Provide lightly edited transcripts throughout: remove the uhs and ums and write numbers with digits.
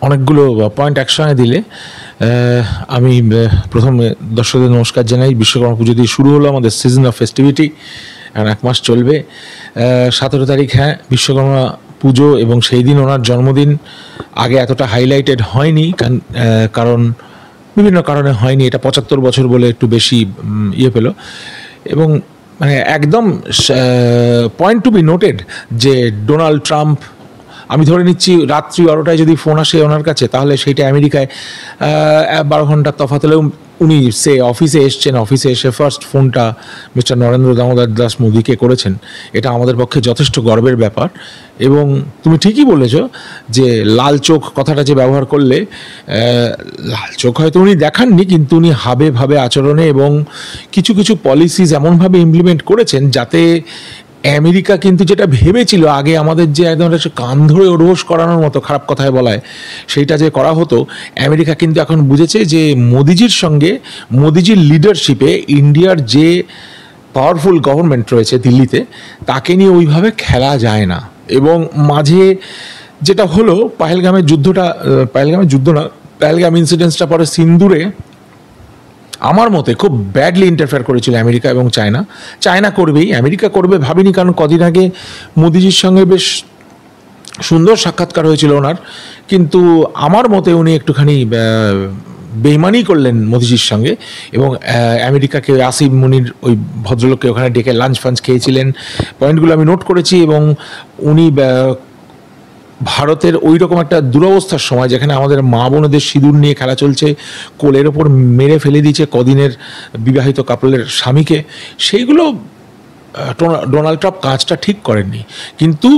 অনেকগুলো পয়েন্ট একসঙ্গে দিলে। আমি প্রথমে দর্শকদের নমস্কার জানাই। বিশ্বকর্মা পুজো দিয়ে শুরু হলো আমাদের সিজন অফ ফেস্টিভিটি, এখন 1 মাস চলবে। 17 তারিখ হ্যাঁ বিশ্বকর্মা পুজো, এবং সেই দিন ওনার জন্মদিন আগে এতটা হাইলাইটেড হয়নি, কারণ বিভিন্ন কারণে হয়নি। এটা 75 বছর বলে একটু বেশি ইয়ে পেল। এবং মানে একদম পয়েন্ট টু বি নোটেড যে ডোনাল্ড ট্রাম্প, আমি ধরে নিচ্ছি রাত্রি 12টায় যদি ফোন আসে ওনার কাছে, তাহলে সেইটা আমেরিকায় 12 ঘন্টার তফাৎ হলেও উনি অফিসে এসছেন, অফিসে এসে ফার্স্ট ফোনটা মিস্টার নরেন্দ্র দামোদর দাস মোদীকে করেছেন। এটা আমাদের পক্ষে যথেষ্ট গর্বের ব্যাপার। এবং তুমি ঠিকই বলেছ যে লাল চোখ কথাটা যে ব্যবহার করলে, লাল চোখ হয়তো উনি দেখাননি, কিন্তু উনি হাবে ভাবে আচরণে এবং কিছু কিছু পলিসিস এমনভাবে ইমপ্লিমেন্ট করেছেন যাতে আমেরিকা কিন্তু যেটা ভেবেছিল আগে আমাদের যে একদম একটা কান ধরে ওরোস করানোর মতো খারাপ কথায় বলায় সেইটা যে করা হতো, আমেরিকা কিন্তু এখন বুঝেছে যে মোদিজির সঙ্গে, মোদিজির লিডারশিপে ইন্ডিয়ার যে পাওয়ারফুল গভর্নমেন্ট রয়েছে দিল্লিতে, তাকে নিয়ে ওইভাবে খেলা যায় না। এবং মাঝে যেটা হলো পাহেলগামের পাহেলগাম ইনসিডেন্টসটা পরে সিন্দুরে আমার মতে খুব ব্যাডলি ইন্টারফেয়ার করেছিল আমেরিকা এবং চায়না। চায়না করবেই, আমেরিকা করবে ভাবিনি, কারণ কদিন আগে মোদিজির সঙ্গে বেশ সুন্দর সাক্ষাৎকার হয়েছিল ওনার, কিন্তু আমার মতে উনি একটুখানি বেইমানি করলেন মোদিজির সঙ্গে। এবং আমেরিকাকে আসিফ মুনির ওই ভদ্রলোককে ওখানে ডেকে লাঞ্চ ফাঞ্চ খেয়েছিলেন। পয়েন্টগুলো আমি নোট করেছি। এবং উনি ভারতের ওই রকম একটা দুরবস্থার সময়, যেখানে আমাদের মা বোনদের সিঁদুর নিয়ে খেলা চলছে, কোলের ওপর মেরে ফেলে দিয়েছে কদিনের বিবাহিত কাপলের স্বামীকে, সেইগুলো ডোনাল্ড ট্রাম্প কাজটা ঠিক করেননি। কিন্তু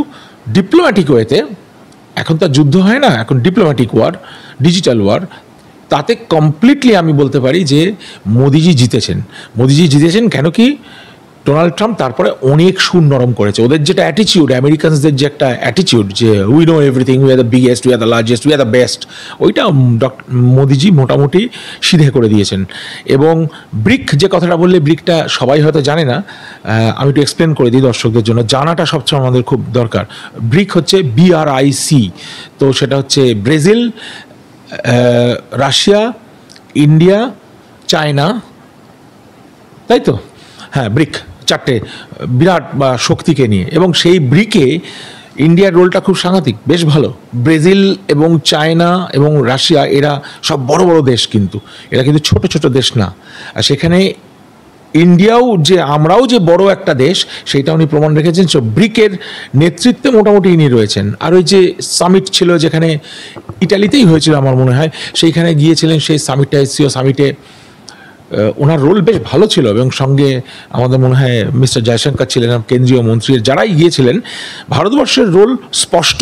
ডিপ্লোম্যাটিক ওয়েতে, এখন তার যুদ্ধ হয় না, এখন ডিপ্লোম্যাটিক ওয়ার, ডিজিটাল ওয়ার, তাতে কমপ্লিটলি আমি বলতে পারি যে মোদিজি জিতেছেন। কেন কি ডোনাল্ড ট্রাম্প তারপরে অনেক সুর নরম করেছে। ওদের যেটা অ্যাটিচিউড, আমেরিকানসদের যে একটা অ্যাটিচিউড যে we know everything, we are the biggest, we are the largest, we are the best, ওইটা মোদিজি মোটামুটি সিধে করে দিয়েছেন। এবং ব্রিক যে কথাটা বললে, ব্রিকটা সবাই হয়তো জানে না, আমি একটু এক্সপ্লেন করে দিই দর্শকদের জন্য, জানাটা সবসময় আমাদের খুব দরকার। ব্রিক হচ্ছে BRIC, তো সেটা হচ্ছে ব্রাজিল, রাশিয়া, ইন্ডিয়া, চায়না, তাই তো? হ্যাঁ, ব্রিক, 4টে বিরাট বা শক্তিকে নিয়ে। এবং সেই ব্রিকে ইন্ডিয়ার রোলটা খুব সাংঘাতিক, বেশ ভালো। ব্রাজিল এবং চায়না এবং রাশিয়া এরা সব বড় বড় দেশ, কিন্তু এরা কিন্তু ছোট ছোট দেশ না। আর সেখানে আমরাও যে বড় একটা দেশ, সেইটা উনি প্রমাণ রেখেছেন। সো ব্রিকের নেতৃত্বে মোটামুটি ইনি রয়েছেন। আর ওই যে সামিট ছিল, যেখানে ইটালিতেই হয়েছিল আমার মনে হয়, সেইখানে গিয়েছিলেন, সেই সামিটটা, SCO সামিটে ওনার রোল বেশ ভালো ছিল। এবং সঙ্গে আমাদের মনে হয় মিস্টার জয়শঙ্কর ছিলেন, কেন্দ্রীয় মন্ত্রী, যারাই গিয়েছিলেন। ভারতবর্ষের রোল স্পষ্ট,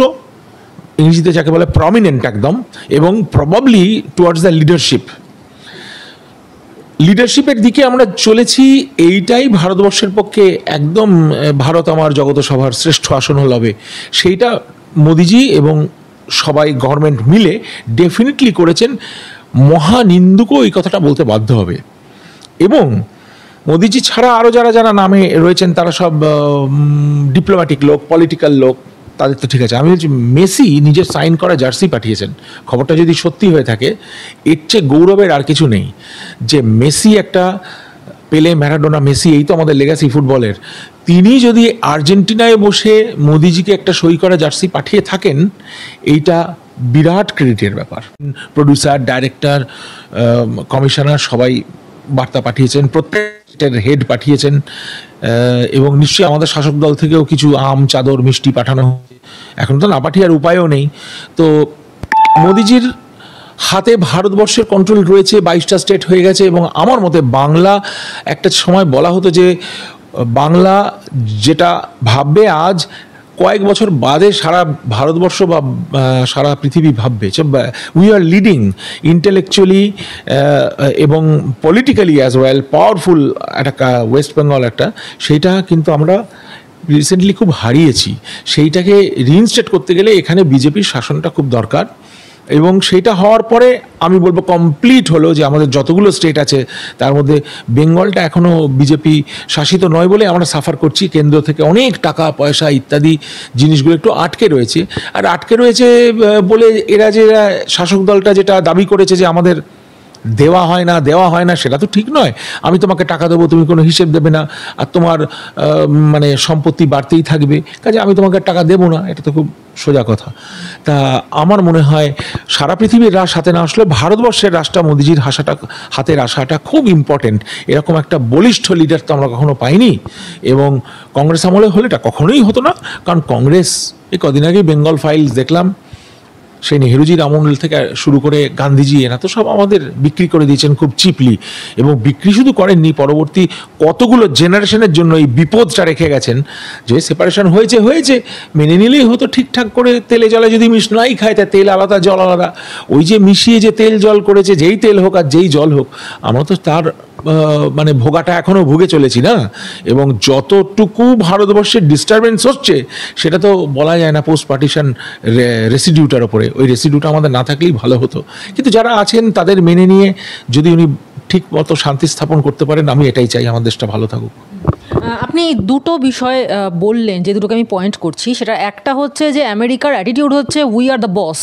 ইংরেজিতে যাকে বলে প্রমিনেন্ট একদম, এবং প্রবাবলি টুয়ার্ডস দ্য লিডারশিপের দিকে আমরা চলেছি। এইটাই ভারতবর্ষের পক্ষে একদম ভারত আমার জগত সভার শ্রেষ্ঠ আসন হবে, সেইটা মোদিজি এবং সবাই গভর্নমেন্ট মিলে ডেফিনেটলি করেছেন। মহানিন্দুকও এই কথাটা বলতে বাধ্য হবে। এবং মোদিজি ছাড়া আরও যারা নামে রয়েছেন, তারা সব ডিপ্লোম্যাটিক লোক, পলিটিক্যাল লোক, তাদের তো ঠিক আছে। আমি বলছি মেসি নিজের সাইন করা জার্সি পাঠিয়েছেন। খবরটা যদি সত্যি হয়ে থাকে, এর চেয়ে গৌরবের আর কিছু নেই যে মেসি একটা, পেলে, ম্যারাডোনা, মেসি, এই তো আমাদের লেগাসি ফুটবলের। তিনি যদি আর্জেন্টিনায় বসে মোদিজিকে একটা সই করা জার্সি পাঠিয়ে থাকেন, এইটা বিরাট ক্রেডিটের ব্যাপার। প্রডিউসার, ডাইরেক্টর, কমিশনার সবাই বার্তা পাঠিয়েছেন, প্রত্যেকটার হেড পাঠিয়েছেন। এবং নিশ্চয়ই আমাদের শাসক দল থেকেও কিছু আম, চাদর, মিষ্টি পাঠানো হয়েছে। এখন তো না পাঠিয়ে আর উপায়ও নেই। তো মোদিজির হাতে ভারতবর্ষের কন্ট্রোল রয়েছে, 22টা স্টেট হয়ে গেছে। এবং আমার মতে বাংলা, একটা সময় বলা হতো যে বাংলা যেটা ভাববে আজ, কয়েক বছর বাদে সারা ভারতবর্ষ বা সারা পৃথিবী ভাববে। উই আর লিডিং ইন্টেলেকচুয়ালি এবং পলিটিক্যালি অ্যাজ ওয়েল, পাওয়ারফুল একটা ওয়েস্ট বেঙ্গল একটা, সেইটা কিন্তু আমরা রিসেন্টলি খুব হারিয়েছি। সেইটাকে রিইনস্টেট করতে গেলে এখানে বিজেপির শাসনটা খুব দরকার। এবং সেটা হওয়ার পরে আমি বলবো কমপ্লিট হলো যে আমাদের যতগুলো স্টেট আছে তার মধ্যে বেঙ্গলটা এখনও বিজেপি শাসিত নয় বলে আমরা সাফার করছি। কেন্দ্র থেকে অনেক টাকা পয়সা ইত্যাদি জিনিসগুলো একটু আটকে রয়েছে, আর আটকে রয়েছে বলে এরা যে শাসক দলটা যেটা দাবি করেছে যে আমাদের দেওয়া হয় না সেটা তো ঠিক নয়। আমি তোমাকে টাকা দেবো, তুমি কোনো হিসেব দেবে না, আর তোমার মানে সম্পত্তি বাড়তেই থাকবে, কাজে আমি তোমাকে টাকা দেবো না, এটা তো খুব সোজা কথা। তা আমার মনে হয় সারা পৃথিবীর রাস হাতে না আসলে ভারতবর্ষের রাসটা মোদিজির হাতের আসাটা খুব ইম্পর্টেন্ট। এরকম একটা বলিষ্ঠ লিডার তো আমরা কখনো পাইনি, এবং কংগ্রেস আমলে হলে এটা কখনোই হতো না। কারণ কংগ্রেস এই কদিন আগে বেঙ্গল ফাইলস দেখলাম, সেই নেহেরুজির আমল থেকে শুরু করে গান্ধীজি এরা তো সব আমাদের বিক্রি করে দিয়েছেন খুব চিপলি, এবং বিক্রি শুধু করেননি, পরবর্তী কতগুলো জেনারেশনের জন্য এই বিপদটা রেখে গেছেন যে সেপারেশন হয়েছে মেনে নিলেই হতো ঠিকঠাক করে। তেলে জলে যদি মিশ নাই খায়, তা তেল আলাদা জল আলাদা, ওই যে মিশিয়ে যে তেল জল করেছে, যেই তেল হোক আর যেই জল হোক, আমরা তো তার মানে ভোগাটা এখনও ভুগে চলেছি না। এবং যতটুকু ভারতবর্ষের ডিস্টারবেন্স হচ্ছে সেটা তো বলা যায় না পোস্ট পার্টিশন রেসিডিউটার ওপরে, ওই রেসিডিউটা আমাদের না থাকলেই ভালো হতো। কিন্তু যারা আছেন তাদের মেনে নিয়ে যদি উনি ঠিক মতো শান্তি স্থাপন করতে পারেন, আমি এটাই চাই, আমার দেশটা ভালো থাকুক। আপনি দুটো বিষয় বললেন, যে দুটোকে আমি পয়েন্ট করছি, সেটা একটা হচ্ছে যে আমেরিকার অ্যাটিটিউড হচ্ছে we are the boss,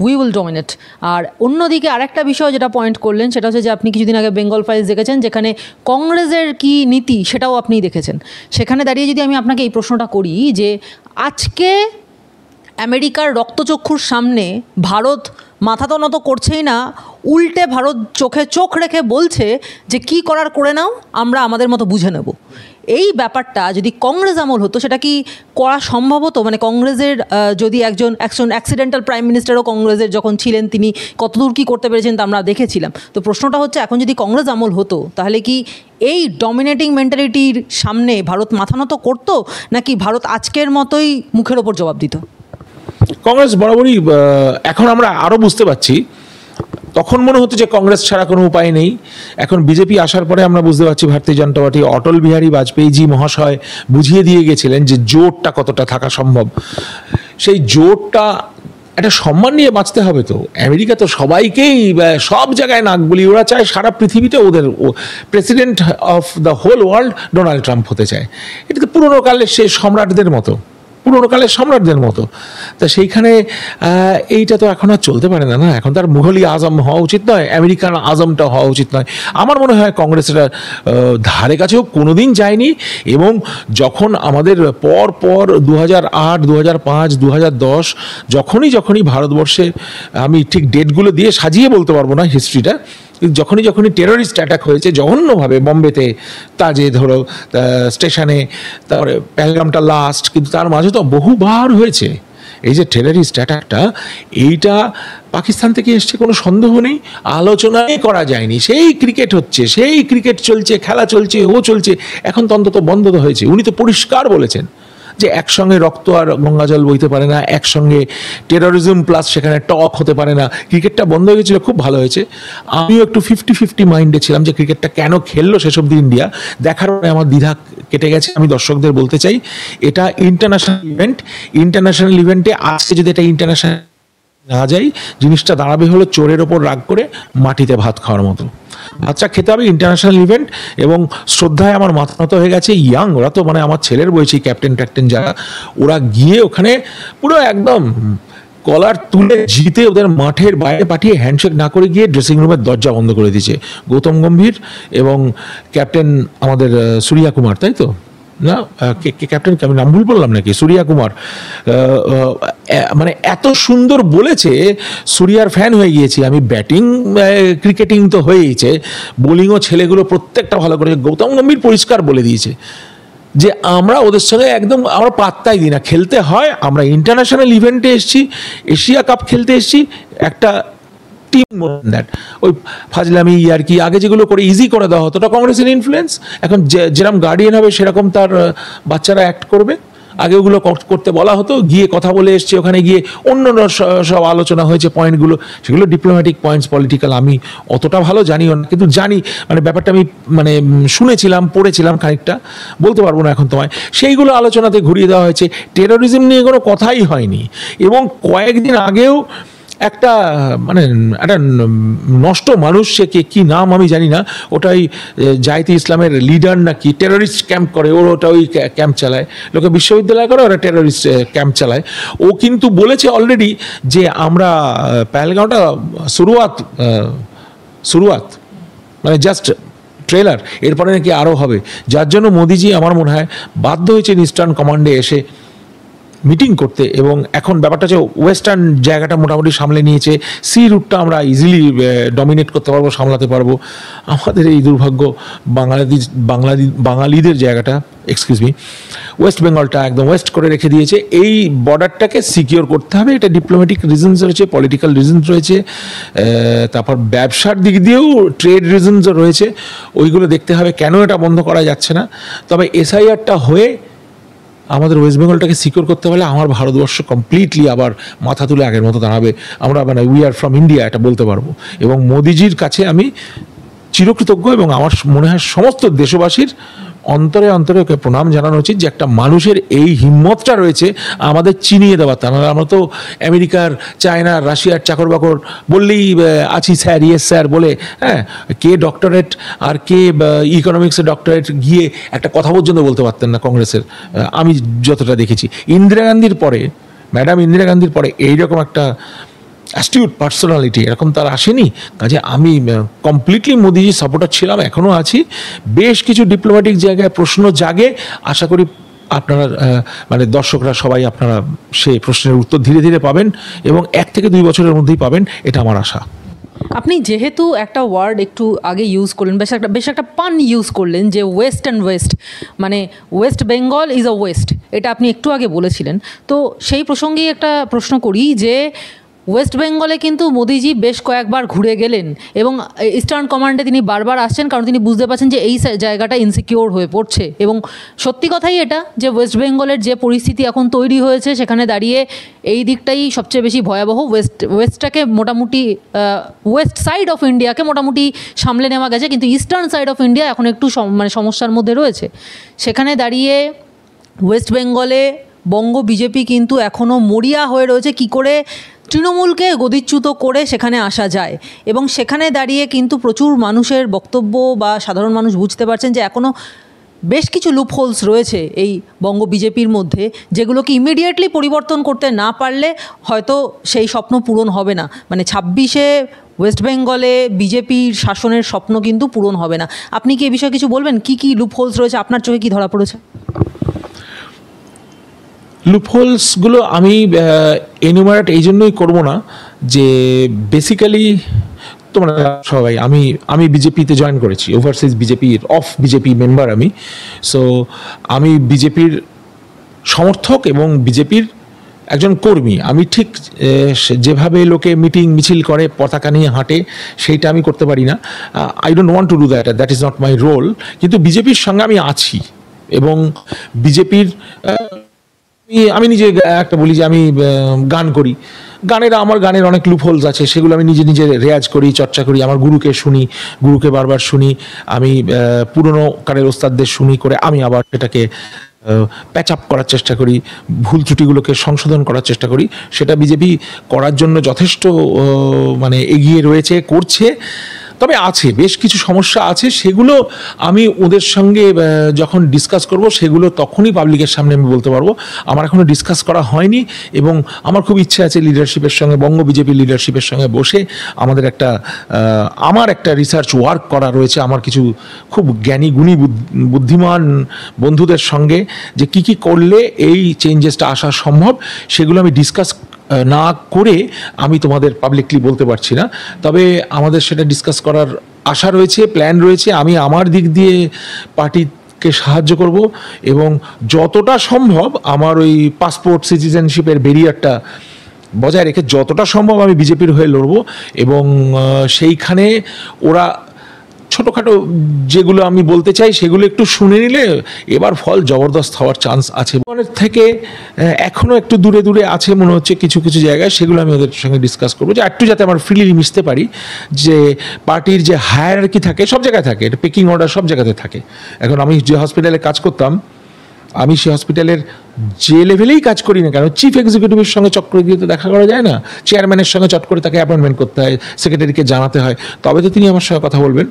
we will dominate. আর অন্যদিকে আরেকটা বিষয় যেটা পয়েন্ট করলেন সেটা হচ্ছে যে আপনি কিছুদিন আগে বেঙ্গল ফাইলস দেখেছেন, যেখানে কংগ্রেসের কি নীতি সেটাও আপনি দেখেছেন। সেখানে দাঁড়িয়ে যদি আমি আপনাকে এই প্রশ্নটা করি যে আজকে আমেরিকার রক্তচক্ষুর সামনে ভারত মাথা তো নত করছেই না, উল্টে ভারত চোখে চোখ রেখে বলছে যে কি করার করে নাও, আমরা আমাদের মতো বুঝে নেব। এই ব্যাপারটা যদি কংগ্রেস আমল হতো সেটা কি করা সম্ভব হতো? মানে কংগ্রেসের যদি একজন অ্যাক্সিডেন্টাল প্রাইম মিনিস্টারও কংগ্রেসের যখন ছিলেন, তিনি কতদূর কী করতে পেরেছেন তা আমরা দেখেছিলাম। তো প্রশ্নটা হচ্ছে, এখন যদি কংগ্রেস আমল হতো তাহলে কি এই ডমিনেটিং মেন্টালিটির সামনে ভারত মাথা নত করতো, নাকি ভারত আজকের মতোই মুখের ওপর জবাব দিত? কংগ্রেস বরাবরই, এখন আমরা আরও বুঝতে পারছি, তখন মনে হতো যে কংগ্রেস ছাড়া কোনো উপায় নেই। এখন বিজেপি আসার পরে আমরা বুঝতে পারছি ভারতীয় জনতা পার্টি, অটল বিহারী বাজপেয়ীজি মহাশয় বুঝিয়ে দিয়ে গেছিলেন যে জোটটা কতটা থাকা সম্ভব। সেই জোটটা একটা সম্মান নিয়ে বাঁচতে হবে। তো আমেরিকা তো সবাইকেই সব জায়গায় নাক বলি, ওরা চায় সারা পৃথিবীতে ওদের president of the whole world Donald Trump হতে চায়। এটা তো পুরোনো কালের সেই সম্রাটদের মতো, তা সেইখানে এইটা তো এখন আর চলতে পারে না। এখন তার মুঘলি আজম হওয়া উচিত নয়, আমেরিকান আজমটা হওয়া উচিত নয়। আমার মনে হয় কংগ্রেসের ধারে কাছেও কোনোদিন যায়নি। এবং যখন আমাদের পর 2008, 2005, 2010 যখনই ভারতবর্ষে, আমি ঠিক ডেটগুলো দিয়ে সাজিয়ে বলতে পারবো না হিস্ট্রিটা, যখনই টেররিস্ট অ্যাটাক হয়েছে জঘন্যভাবে, বম্বেতে তাজে ধরো স্টেশনে, তারপরে পেহেলগামটা লাস্ট, কিন্তু তার মাঝে তো বহুবার হয়েছে এই যে টেররিস্ট অ্যাটাকটা। এইটা পাকিস্তান থেকে এসছে, কোনো সন্দেহ নেই, আলোচনাই করা যায়নি। সেই ক্রিকেট হচ্ছে, সেই ক্রিকেট চলছে, খেলা চলছে, চলছে, এখন তো অন্তত বন্ধ হয়েছে। উনি তো পরিষ্কার বলেছেন যে একসঙ্গে রক্ত আর গঙ্গাজল বইতে পারে না, একসঙ্গে টেরোরিজম প্লাস সেখানে টক হতে পারে না। ক্রিকেটটা বন্ধ হয়ে গেছিলো, খুব ভালো হয়েছে। আমিও একটু 50-50 মাইন্ডে ছিলাম যে ক্রিকেটটা কেন খেললো শেষ অবধি ইন্ডিয়া, দেখার পরে আমার দ্বিধা কেটে গেছে। আমি দর্শকদের বলতে চাই, এটা ইন্টারন্যাশনাল ইভেন্টে আজকে যদি এটা ইন্টারন্যাশনাল না যাই, জিনিসটা দাঁড়াবে হলো চোরের ওপর রাগ করে মাটিতে ভাত খাওয়ার মতো। আচ্ছা, খেতে হবে ইন্টারন্যাশনাল ইভেন্ট। এবং শ্রদ্ধায় আমার মাথা নত হয়ে গেছে, ইয়াং ওরা তো, মানে আমার ছেলের বয়সী ক্যাপ্টেন যারা, ওরা গিয়ে ওখানে পুরো একদম কলার তুলে জিতে ওদের মাঠের বাইরে পাঠিয়ে হ্যান্ডশেক না করে গিয়ে ড্রেসিং রুমের দরজা বন্ধ করে দিয়েছে গৌতম গম্ভীর এবং ক্যাপ্টেন আমাদের সূর্যা কুমার, তাই তো না, ক্যাপ্টেন আমি নাম ভুল বললাম নাকি, সূর্যা কুমার। মানে এত সুন্দর বলেছে, সূর্যার ফ্যান হয়ে গিয়েছি আমি। ব্যাটিং ক্রিকেটিং তো হয়েইছে, বোলিংও ছেলেগুলো প্রত্যেকটা ভালো করেছে। গৌতম গম্ভীর পরিষ্কার বলে দিয়েছে যে আমরা ওদের সঙ্গে একদম আমরা পাত্তাই দিই না, খেলতে হয়। আমরা ইন্টারন্যাশনাল ইভেন্টে এসেছি, এশিয়া কাপ খেলতে এসেছি, একটা টিম। দ্যাট ওই ফাজলামি আর কি আগে যেগুলো করে ইজি করে দেওয়া হতো, ওটা কংগ্রেসের ইনফ্লুয়েন্স। এখন যেরকম গার্ডিয়ান হবে সেরকম তার বাচ্চারা অ্যাক্ট করবে। আগে ওগুলো করতে বলা হতো, গিয়ে কথা বলে এসছে, ওখানে গিয়ে অন্য সব আলোচনা হয়েছে পয়েন্টগুলো, সেগুলো ডিপ্লোম্যাটিক পয়েন্টস, পলিটিক্যাল আমি অতটা ভালো জানিও না, কিন্তু জানি মানে ব্যাপারটা আমি মানে শুনেছিলাম, পড়েছিলাম খানিকটা, বলতে পারবো না এখন তোমায়। সেইগুলো আলোচনাতে ঘুরিয়ে দেওয়া হয়েছে, টেরোরিজম নিয়ে কোনো কথাই হয়নি। এবং কয়েকদিন আগেও একটা মানে একটা নষ্ট মানুষ, সে কি নাম আমি জানি না, ওটাই জাহিদ ইসলামের লিডার নাকি, টেররিস্ট ক্যাম্প করে, ওটা ওই ক্যাম্প চালায়, লোকে বিশ্ববিদ্যালয় করে, ওরা টেররিস্ট ক্যাম্প চালায়। ও কিন্তু বলেছে অলরেডি যে আমরা পেহেলগাঁওটা শুরুয়াত মানে জাস্ট ট্রেলার, এরপরে নাকি আরও হবে, যার জন্য মোদিজি আমার মনে হয় বাধ্য হয়েছেন ইস্টার্ন কমান্ডে এসে মিটিং করতে। এবং এখন ব্যাপারটা হচ্ছে ওয়েস্টার্ন জায়গাটা মোটামুটি সামলে নিয়েছে, সি রুটটা আমরা ইজিলি ডমিনেট করতে পারবো, সামলাতে পারবো। আমাদের এই দুর্ভাগ্য বাঙালিদের জায়গাটা, এক্সকিউজ মি, ওয়েস্ট বেঙ্গলটা একদম ওয়েস্ট করে রেখে দিয়েছে। এই বর্ডারটাকে সিকিওর করতে হবে, এটা ডিপ্লোম্যাটিক রিজনস রয়েছে, পলিটিক্যাল রিজনস রয়েছে, তারপর ব্যবসার দিক দিয়েও ট্রেড রিজনসও রয়েছে, ওইগুলো দেখতে হবে কেন এটা বন্ধ করা যাচ্ছে না। তবে এসআইআরটা হয়ে আমাদের ওয়েস্ট বেঙ্গলটাকে সিকিওর করতে পারলে আমার ভারতবর্ষ কমপ্লিটলি আবার মাথা তুলে আগের মতো দাঁড়াবে, আমরা মানে উই আর ফ্রম ইন্ডিয়া এটা বলতে পারবো। এবং মোদিজির কাছে আমি চিরকৃতজ্ঞ, এবং আমার মনে হয় সমস্ত দেশবাসীর অন্তরে অন্তরে ওকে প্রণাম জানানো উচিত যে একটা মানুষের এই হিম্মতটা রয়েছে আমাদের চিনিয়ে দেওয়ার। তা নাহলে আমরা তো আমেরিকার, চায়নার, রাশিয়ার চাকর বাকর বললেই আছি স্যার, ইয়েস স্যার বলে, হ্যাঁ, কে ডক্টরেট আর কে ইকোনমিক্সের ডক্টরেট গিয়ে একটা কথা পর্যন্ত বলতে পারতেন না কংগ্রেসের, আমি যতটা দেখেছি। ম্যাডাম ইন্দিরা গান্ধীর পরে এইরকম একটা অ্যাস্টিউট পার্সোনালিটি এরকম তার আসেনি। কাজে আমি কমপ্লিটলি মোদিজি সাপোর্টার ছিলাম, এখনও আছি। বেশ কিছু ডিপ্লোম্যাটিক জায়গায় প্রশ্ন জাগে, আশা করি আপনারা মানে দর্শকরা সবাই আপনারা সেই প্রশ্নের উত্তর ধীরে ধীরে পাবেন, এবং 1 থেকে 2 বছরের মধ্যেই পাবেন, এটা আমার আশা। আপনি যেহেতু একটা ওয়ার্ড একটু আগে ইউজ করলেন, বেশ একটা পান ইউজ করলেন যে ওয়েস্ট অ্যান্ড ওয়েস্ট, মানে West Bengal is a West, এটা আপনি একটু আগে বলেছিলেন। তো সেই প্রসঙ্গেই একটা প্রশ্ন করি যে ওয়েস্ট বেঙ্গলে কিন্তু মোদিজি বেশ কয়েকবার ঘুরে গেলেন এবং ইস্টার্ন কমান্ডে তিনি বারবার আসছেন, কারণ তিনি বুঝতে পারছেন যে এই জায়গাটা ইনসিকিওর হয়ে পড়ছে। এবং সত্যি কথাই এটা যে ওয়েস্ট বেঙ্গলের যে পরিস্থিতি এখন তৈরি হয়েছে, সেখানে দাঁড়িয়ে এই দিকটাই সবচেয়ে বেশি ভয়াবহ। ওয়েস্টটাকে মোটামুটি ওয়েস্ট সাইড অফ ইন্ডিয়াকে মোটামুটি সামলে নেওয়া গেছে, কিন্তু ইস্টার্ন সাইড অফ ইন্ডিয়া এখন একটু মানে সমস্যার মধ্যে রয়েছে। সেখানে দাঁড়িয়ে ওয়েস্ট বেঙ্গলে বঙ্গ বিজেপি কিন্তু এখনও মরিয়া হয়ে রয়েছে কী করে তৃণমূলকে গদিচ্যুত করে সেখানে আসা যায়। এবং সেখানে দাঁড়িয়ে কিন্তু প্রচুর মানুষের বক্তব্য বা সাধারণ মানুষ বুঝতে পারছেন যে এখনও বেশ কিছু লুপহোলস রয়েছে এই বঙ্গ বিজেপির মধ্যে, যেগুলোকে ইমিডিয়েটলি পরিবর্তন করতে না পারলে হয়তো সেই স্বপ্ন পূরণ হবে না। মানে 26-এ ওয়েস্ট বেঙ্গলে বিজেপির শাসনের স্বপ্ন কিন্তু পূরণ হবে না। আপনি কি এই বিষয়ে কিছু বলবেন? কি কি লুপহোলস রয়েছে, আপনার চোখে কি ধরা পড়েছে? লুপহোলসগুলো আমি এনুমারেট এই জন্যই করবো না যে বেসিক্যালি তোমরা সবাই, আমি বিজেপিতে জয়েন করেছি, ওভারসিজ বিজেপির বিজেপি মেম্বার আমি। সো আমি বিজেপির সমর্থক এবং বিজেপির একজন কর্মী। আমি ঠিক যেভাবে লোকে মিটিং মিছিল করে, পতাকা নিয়ে হাঁটে, সেইটা আমি করতে পারি না। I don't want to do that is not my role. কিন্তু বিজেপির সঙ্গে আমি আছি, এবং বিজেপির আমি নিজে একটা বলি যে আমি গান করি, আমার গানের অনেক লুপহোলস আছে, সেগুলো আমি নিজে নিজে রেয়াজ করি, চর্চা করি, আমার গুরুকে বারবার শুনি, আমি পুরনো কারের ওস্তাদদের শুনি, করে আমি আবার সেটাকে প্যাচ আপ করার চেষ্টা করি, ভুল ত্রুটিগুলোকে সংশোধন করার চেষ্টা করি। সেটা বিজেপি করার জন্য যথেষ্ট মানে এগিয়ে রয়েছে, করছে। তবে আছে বেশ কিছু সমস্যা আছে, সেগুলো আমি ওদের সঙ্গে যখন ডিসকাস করব সেগুলো তখনই পাবলিকের সামনে আমি বলতে পারবো। আমার এখনও ডিসকাস করা হয়নি, এবং আমার খুব ইচ্ছে আছে লিডারশিপের সঙ্গে, বঙ্গ বিজেপির লিডারশিপের সঙ্গে বসে আমাদের আমার একটা রিসার্চ ওয়ার্ক করা রয়েছে, আমার কিছু খুব জ্ঞানী গুণী বুদ্ধিমান বন্ধুদের সঙ্গে, যে কি কি করলে এই চেঞ্জেসটা আসা সম্ভব, সেগুলো আমি ডিসকাস না করে আমি তোমাদের পাবলিকলি বলতে পারছি না। তবে আমাদের সেটা ডিসকাস করার আশা রয়েছে, প্ল্যান রয়েছে। আমি আমার দিক দিয়ে পার্টিকে সাহায্য করব, এবং যতটা সম্ভব আমার ওই পাসপোর্ট সিটিজেনশিপের ব্যারিয়ারটা বজায় রেখে যতটা সম্ভব আমি বিজেপির হয়ে লড়ব। এবং সেইখানে ওরা ছোটোখাটো যেগুলো আমি বলতে চাই সেগুলো একটু শুনে নিলে এবার ফল জবরদস্ত হওয়ার চান্স আছে। মনের থেকে এখনও একটু দূরে দূরে আছে মনে হচ্ছে কিছু কিছু জায়গায়, সেগুলো আমি ওদের সঙ্গে ডিসকাস করবো, যে একটু যাতে আমার ফ্রিলি মিশতে পারি। যে পার্টির যে হায়ারার্কি থাকে সব জায়গায় থাকে, এটা পেকিং অর্ডার সব জায়গাতে থাকে। এখন আমি যে হসপিটালে কাজ করতাম, আমি সেই হসপিটালের যে লেভেলেই কাজ করি না কেন, চিফ এক্সিকিউটিভের সঙ্গে চক্রবর্তীতে তো দেখা করা যায় না, চেয়ারম্যানের সঙ্গে চট করে তাকে অ্যাপয়েন্টমেন্ট করতে হয়, সেক্রেটারিকে জানাতে হয়, তবে তো তিনি আমার সঙ্গে কথা বলবেন।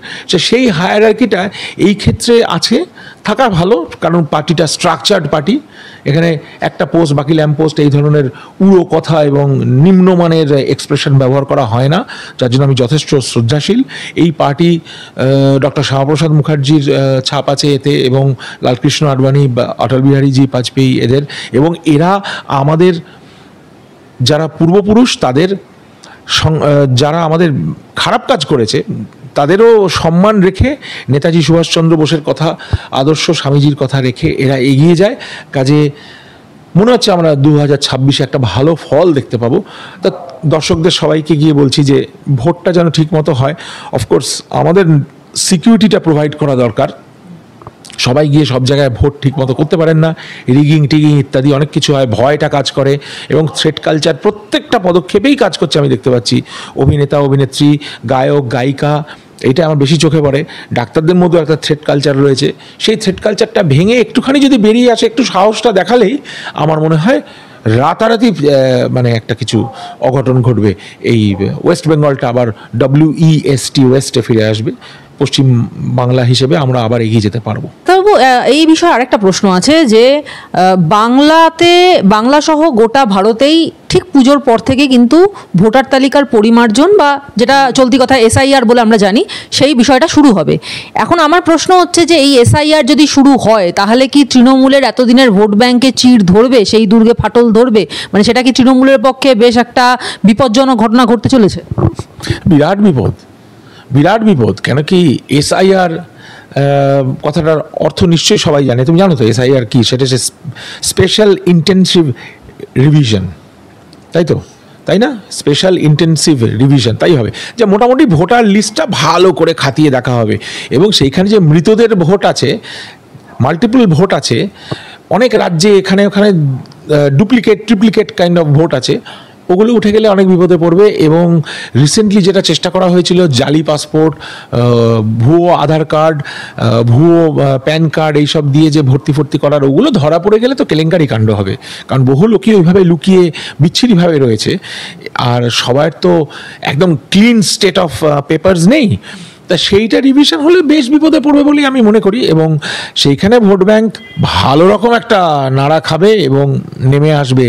সেই হায়ারার্কিটা এই ক্ষেত্রে আছে, থাকা ভালো, কারণ পার্টিটা স্ট্রাকচার্ড পার্টি। এখানে একটা পোস্ট বাকি ল্যাম্প পোস্ট এই ধরনের উড়ো কথা এবং নিম্নমানের এক্সপ্রেশন ব্যবহার করা হয় না, যার জন্য আমি যথেষ্ট শ্রদ্ধাশীল। এই পার্টি ডক্টর শ্যামাপ্রসাদ মুখার্জির ছাপ আছে এতে, এবং লালকৃষ্ণ আডবাণী বা অটল বিহারীজি বাজপেয়ী এদের, এবং এরা আমাদের যারা পূর্বপুরুষ তাদের যারা আমাদের খারাপ কাজ করেছে তাদেরও সম্মান রেখে, নেতাজি সুভাষচন্দ্র বোসের কথা, আদর্শ স্বামীজির কথা রেখে এরা এগিয়ে যায়। কাজে মনে হচ্ছে আমরা 2026-এ একটা ভালো ফল দেখতে পাবো। তা দর্শকদের সবাইকে গিয়ে বলছি যে ভোটটা যেন ঠিক মতো হয়। অফকোর্স আমাদের সিকিউরিটিটা প্রোভাইড করা দরকার। সবাই গিয়ে সব জায়গায় ভোট ঠিক মতো করতে পারেন না, রিগিং টিগিং ইত্যাদি অনেক কিছু হয়, ভয়টা কাজ করে, এবং থ্রেট কালচার প্রত্যেকটা পদক্ষেপেই কাজ করছে আমি দেখতে পাচ্ছি। অভিনেতা অভিনেত্রী, গায়ক গায়িকা, এইটা আমার বেশি চোখে পড়ে। ডাক্তারদের মধ্যেও একটা থ্রেট কালচার রয়েছে, সেই থ্রেট কালচারটা ভেঙে একটুখানি যদি বেরিয়ে আসে, একটু সাহসটা দেখালেই আমার মনে হয় রাতারাতি মানে একটা কিছু অঘটন ঘটবে। এই ওয়েস্ট বেঙ্গলটা আবার WEST ওয়েস্টে ফিরে আসবে, পশ্চিম বাংলা হিসেবে আমরা আবার এগিয়ে যেতে পারবো। তবু এই বিষয়ে আরেকটা প্রশ্ন আছে যে বাংলা সহ গোটা ভারতেই ঠিক পুজোর পর থেকে কিন্তু ভোটার তালিকার পরিমার্জন বা যেটা চলতি কথা SIR বলে আমরা জানি, সেই বিষয়টা শুরু হবে। এখন আমার প্রশ্ন হচ্ছে যে এই SIR যদি শুরু হয় তাহলে কি তৃণমূলের এতদিনের ভোট ব্যাংকে চিড় ধরবে, সেই দুর্গে ফাটল ধরবে? মানে সেটা কি তৃণমূলের পক্ষে বেশ একটা বিপজ্জনক ঘটনা ঘটতে চলেছে? বিরাট বিপদ, বিরাট বিপদ। কেন কি SIR কথাটার অর্থ নিশ্চয়ই সবাই জানে, তুমি জানো তো SIR কি? সেটা হচ্ছে স্পেশাল ইন্টেনসিভ রিভিশন, তাই তো, তাই না? স্পেশাল ইন্টেনসিভ রিভিশন, তাই হবে যে মোটামুটি ভোটার লিস্টটা ভালো করে খাতিয়ে দেখা হবে, এবং সেইখানে যে মৃতদের ভোট আছে, মাল্টিপল ভোট আছে, অনেক রাজ্যে এখানে ওখানে ডুপ্লিকেট ট্রিপ্লিকেট কাইন্ড অফ ভোট আছে, ওগুলো উঠে গেলে অনেক বিপদে পড়বে। এবং রিসেন্টলি যেটা চেষ্টা করা হয়েছিল, জালি পাসপোর্ট, ভুয়ো আধার কার্ড, ভুয়ো প্যান কার্ড, এইসব দিয়ে যে ভর্তি করার, ওগুলো ধরা পড়ে গেলে তো কেলেঙ্কারি কাণ্ড হবে, কারণ বহু লোকই ওইভাবে লুকিয়ে বিচ্ছিরিভাবে রয়েছে, আর সবার তো একদম ক্লিন স্টেট অফ পেপারস নেই। তা সেইটা রিভিশন হলে বেশ বিপদে পড়বে বলেই আমি মনে করি, এবং সেইখানে ভোট ব্যাংক ভালো রকম একটা নাড়া খাবে এবং নেমে আসবে